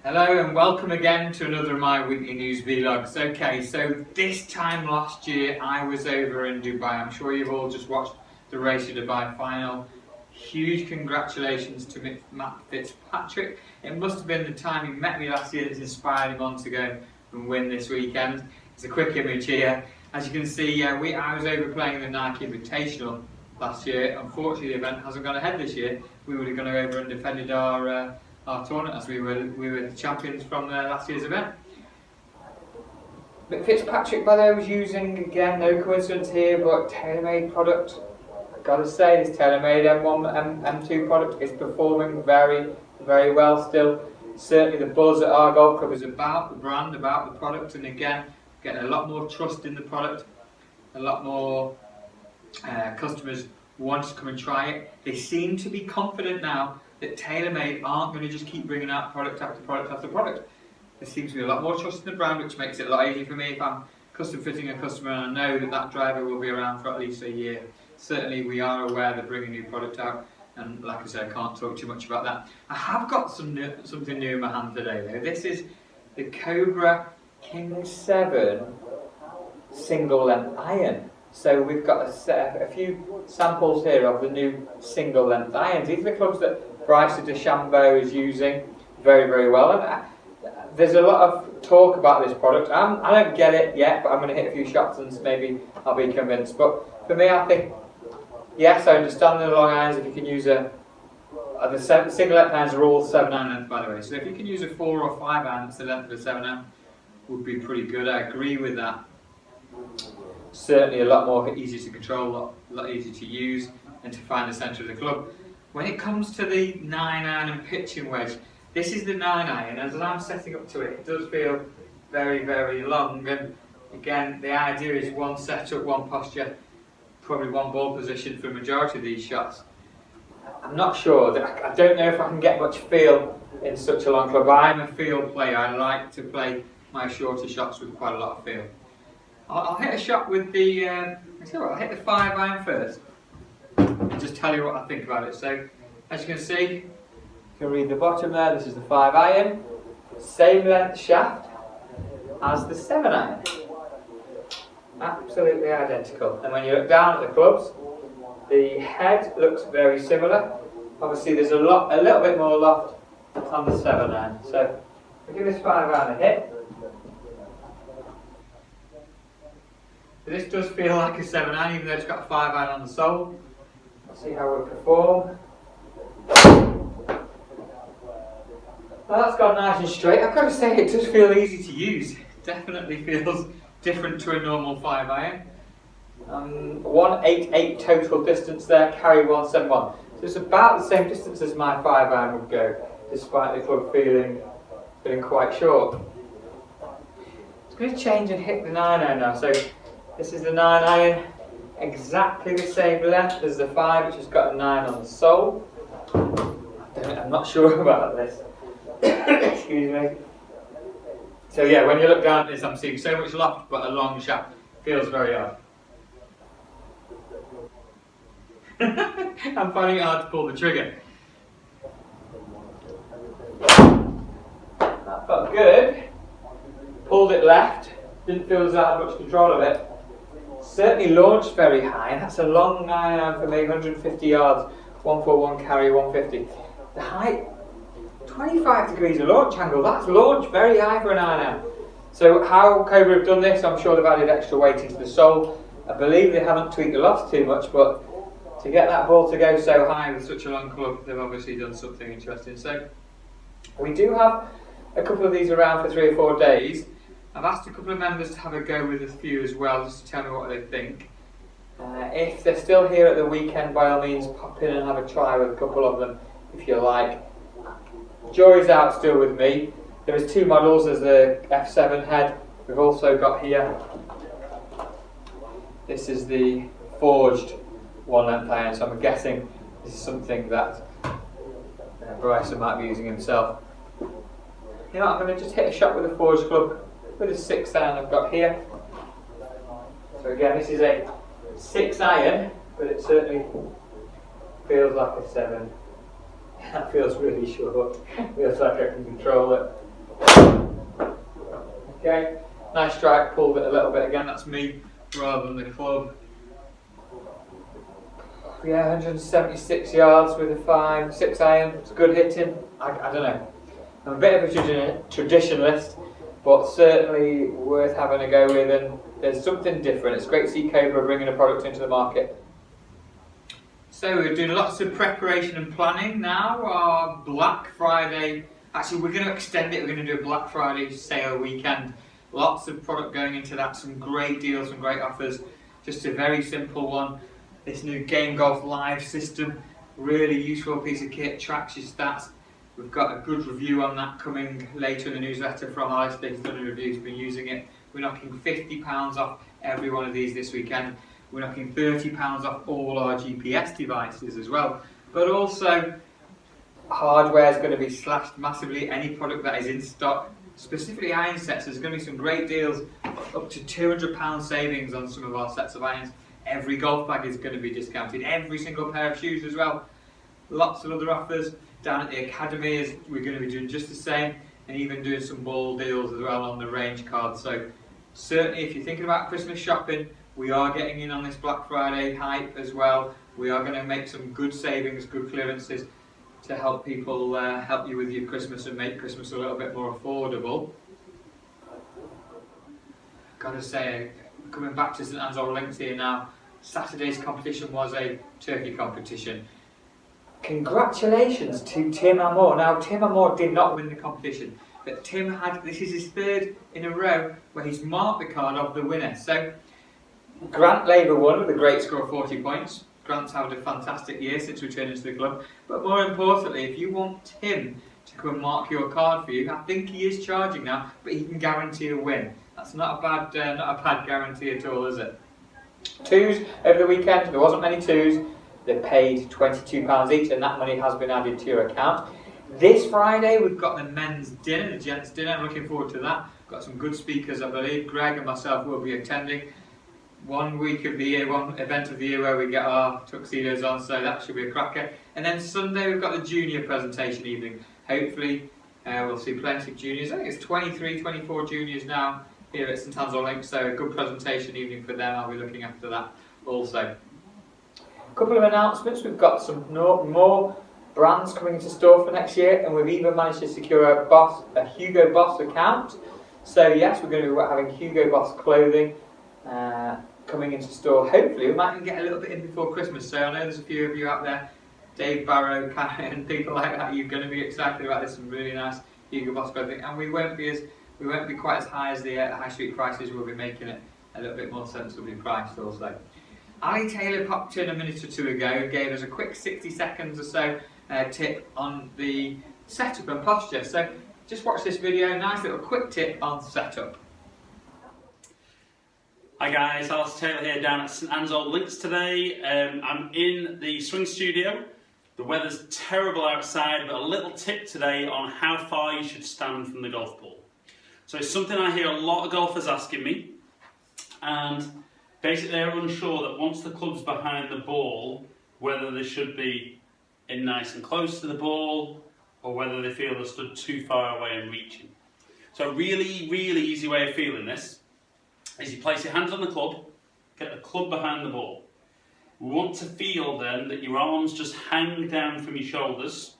Hello and welcome again to another of my weekly news vlogs. Okay, so this time last year I was over in Dubai. I'm sure you've all just watched the Race to Dubai final. Huge congratulations to Matt Fitzpatrick. It must have been the time he met me last year that's inspired him on to go and win this weekend. It's a quick image here. As you can see, I was over playing the Nike Invitational last year. Unfortunately, the event hasn't gone ahead this year. We would have gone over and defended our tournament as we were the champions from last year's event. But Fitzpatrick, by the way, was using, again, no coincidence here, but TaylorMade product. I've got to say, this TaylorMade M1, M2 product is performing very, very well still. Certainly the buzz at our golf club is about the brand, about the product, and again, getting a lot more trust in the product, a lot more customers want to come and try it. They seem to be confident now that TaylorMade aren't going to just keep bringing out product after product after product. There seems to be a lot more trust in the brand, which makes it a lot easier for me if I'm custom fitting a customer and I know that that driver will be around for at least a year. Certainly we are aware they're bringing new product out, and like I said, I can't talk too much about that. I have got something new in my hand today though. This is the Cobra Single Single Length iron. So we've got a few samples here of the new single length irons. These are the clubs that Bryce DeChambeau is using very, very well. And there's a lot of talk about this product. I don't get it yet, but I'm going to hit a few shots and maybe I'll be convinced. But for me, I think, yes, I understand the long irons. If you can use the single length irons are all 7-iron length, by the way. So if you can use a 4 or 5 iron that's the length of a 7-iron, would be pretty good. I agree with that. Certainly a lot more easy to control, a lot easier to use and to find the centre of the club. When it comes to the 9-iron and pitching wedge, this is the 9-iron. As I'm setting up to it, it does feel very, very long. And again, the idea is one setup, one posture, probably one ball position for the majority of these shots. I'm not sure. I don't know if I can get much feel in such a long club. I'm a feel player. I like to play my shorter shots with quite a lot of feel. I'll hit a shot with the, I'll hit the 5-iron first and just tell you what I think about it. So, as you can see, you can read the bottom there, this is the 5-iron, same length shaft as the 7-iron. Absolutely identical. And when you look down at the clubs, the head looks very similar. Obviously there's a little bit more loft on the 7-iron. So, we'll give this 5-iron a hit. This does feel like a 7-iron, even though it's got a 5-iron on the sole. Let's see how we perform. Well, that's gone nice and straight. I've got to say, it does feel easy to use. It definitely feels different to a normal 5-iron. 188 total distance there, carry 171. So it's about the same distance as my 5-iron would go, despite the club feeling quite short. It's going to change and hit the 9-iron now. So this is the 9-iron, exactly the same length as the 5, which has got a 9 on the sole. I'm not sure about this. Excuse me. So yeah, when you look down at this, I'm seeing so much loft, but a long shaft. Feels very odd. I'm finding it hard to pull the trigger. That felt good. Pulled it left. Didn't feel as I had much control of it. Certainly launched very high, and that's a long 9-iron for me, 150 yards, 141 carry, 150. The height, 25 degrees of launch angle, that's launched very high for an 9-iron. So how Cobra have done this, I'm sure they've added extra weight into the sole. I believe they haven't tweaked the loft too much, but to get that ball to go so high with such a long club, they've obviously done something interesting. So we do have a couple of these around for 3 or 4 days. I've asked a couple of members to have a go with a few as well, just to tell me what they think. If they're still here at the weekend, by all means pop in and have a try with a couple of them if you like. Jury's out still with me. There is 2 models. There's the F7 head. We've also got here, this is the forged 1-length iron, so I'm guessing this is something that Bryson might be using himself. You know, I'm going to just hit a shot with a forged club with a 6-iron I've got here. So again, this is a 6-iron, but it certainly feels like a 7. That feels really short. Feels like I can control it. Okay, nice strike, pulled it a little bit again, that's me rather than the club. Yeah, 176 yards with a 5-6 iron, it's good hitting. I don't know, I'm a bit of a traditionalist, but certainly worth having a go with, and there's something different. It's great to see Cobra bringing a product into the market. So we're doing lots of preparation and planning now. Our Black Friday, actually we're going to extend it, we're going to do a Black Friday sale weekend. Lots of product going into that, some great deals, some great offers. Just a very simple one. This new Game Golf Live system, really useful piece of kit, tracks your stats. We've got a good review on that coming later in the newsletter from Alice. They've done a review, he's been using it. We're knocking £50 off every one of these this weekend. We're knocking £30 off all our GPS devices as well. But also, hardware is going to be slashed massively. Any product that is in stock, specifically iron sets, there's going to be some great deals, up to £200 savings on some of our sets of irons. Every golf bag is going to be discounted, every single pair of shoes as well. Lots of other offers. Down at the Academy, we're going to be doing just the same, and even doing some ball deals as well on the range cards. So certainly if you're thinking about Christmas shopping, we are getting in on this Black Friday hype as well. We are going to make some good savings, good clearances to help people, help you with your Christmas and make Christmas a little bit more affordable. Gotta say, coming back to St Anne's Old Links here now, Saturday's competition was a turkey competition. Congratulations to Tim Amor. Now, Tim Amor did not win the competition, but Tim had, this is his third in a row where he's marked the card of the winner. So, Grant Labour won with a great score of 40 points. Grant's had a fantastic year since returning to the club. But more importantly, if you want Tim to come and mark your card for you, I think he is charging now, but he can guarantee a win. That's not a bad guarantee at all, is it? Twos over the weekend, there wasn't many twos. They paid £22 each, and that money has been added to your account. This Friday we've got the men's dinner, the gents' dinner. I'm looking forward to that. Got some good speakers, I believe. Greg and myself will be attending. One week of the year, one event of the year where we get our tuxedos on, so that should be a cracker. And then Sunday we've got the junior presentation evening. Hopefully we'll see plenty of juniors. I think it's 23, 24 juniors now here at St Anne's Old Links, so a good presentation evening for them. I'll be looking after that also. A couple of announcements. We've got some more brands coming into store for next year, and we've even managed to secure a Hugo Boss account. So yes, we're going to be having Hugo Boss clothing coming into store. Hopefully we might even get a little bit in before Christmas, so I know there's a few of you out there, Dave Barrow, and people like that, you're going to be excited about this. Some really nice Hugo Boss clothing, and we won't be quite as high as the high street prices. We'll be making it a little bit more sensibly priced also. Ali Taylor popped in a minute or two ago and gave us a quick 60 seconds or so tip on the setup and posture. So just watch this video, nice little quick tip on setup. Hi guys, Ali Taylor here down at St Anne's Old Links today. I'm in the swing studio. The weather's terrible outside, but a little tip today on how far you should stand from the golf ball. So it's something I hear a lot of golfers asking me, and basically they're unsure that once the club's behind the ball, whether they should be in nice and close to the ball, or whether they feel they're stood too far away and reaching. So a really, really easy way of feeling this is you place your hands on the club, get the club behind the ball. We want to feel then that your arms just hang down from your shoulders,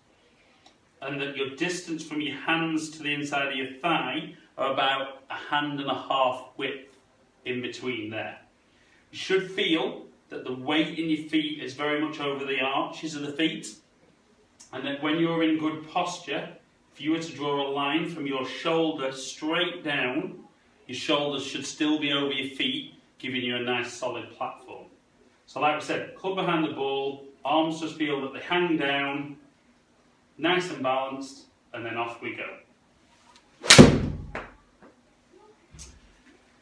and that your distance from your hands to the inside of your thigh are about a hand and a half width in between there. You should feel that the weight in your feet is very much over the arches of the feet, and that when you're in good posture, if you were to draw a line from your shoulder straight down, your shoulders should still be over your feet, giving you a nice solid platform. So like I said, club behind the ball, arms just feel that they hang down, nice and balanced, and then off we go.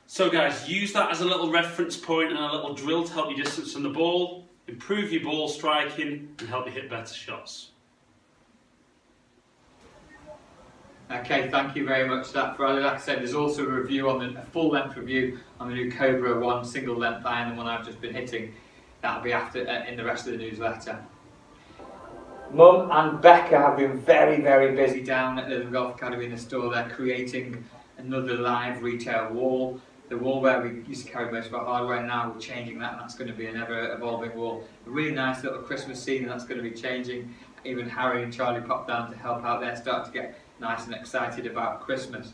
So guys, use that as a little reference point and a little drill to help you distance from the ball, improve your ball striking, and help you hit better shots. Okay, thank you very much for that, Friday. Like I said, there's also a review on a full length review on the new Cobra 1 single length iron, the one I've just been hitting. That'll be after in the rest of the newsletter. Mum and Becca have been very, very busy down at the Golf Academy in the store. They're creating another live retail wall. The wall where we used to carry most of our hardware, now we're changing that, and that's going to be an ever-evolving wall. A really nice little Christmas scene, and that's going to be changing. Even Harry and Charlie popped down to help out. They're starting to get nice and excited about Christmas.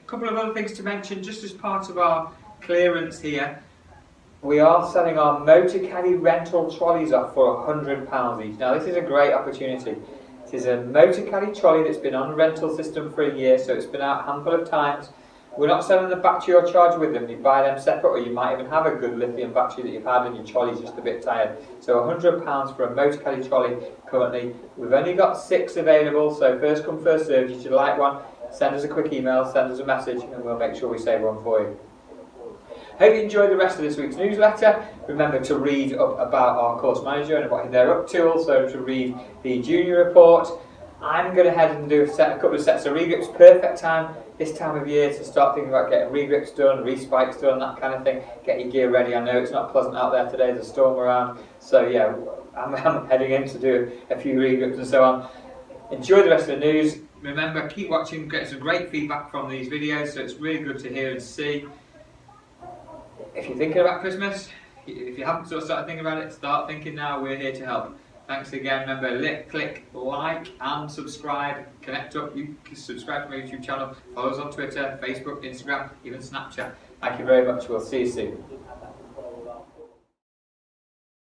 A couple of other things to mention, just as part of our clearance here. We are selling our motor caddy rental trolleys off for £100 each. Now this is a great opportunity. It is a motor caddy trolley that's been on a rental system for a year, so it's been out a handful of times. We're not selling the battery or charger with them. You buy them separate, or you might even have a good lithium battery that you've had and your trolley's just a bit tired. So £100 for a motor caddy trolley currently. We've only got 6 available, so first come first served. If you'd like one, send us a quick email, send us a message, and we'll make sure we save one for you. Hope you enjoyed the rest of this week's newsletter. Remember to read up about our course manager and what they're up to, also to read the junior report. I'm going to head and do a couple of sets of regrips. Perfect time this time of year to start thinking about getting regrips done, respikes done, that kind of thing. Get your gear ready. I know it's not pleasant out there today, there's a storm around. So yeah, I'm heading in to do a few regrips and so on. Enjoy the rest of the news. Remember, keep watching, get some great feedback from these videos, so it's really good to hear and see. If you're thinking about Christmas, if you haven't sort of started thinking about it, start thinking now. We're here to help. Thanks again. Remember, click like and subscribe. Connect up. You can subscribe to my YouTube channel. Follow us on Twitter, Facebook, Instagram, even Snapchat. Thank you very much. We'll see you soon.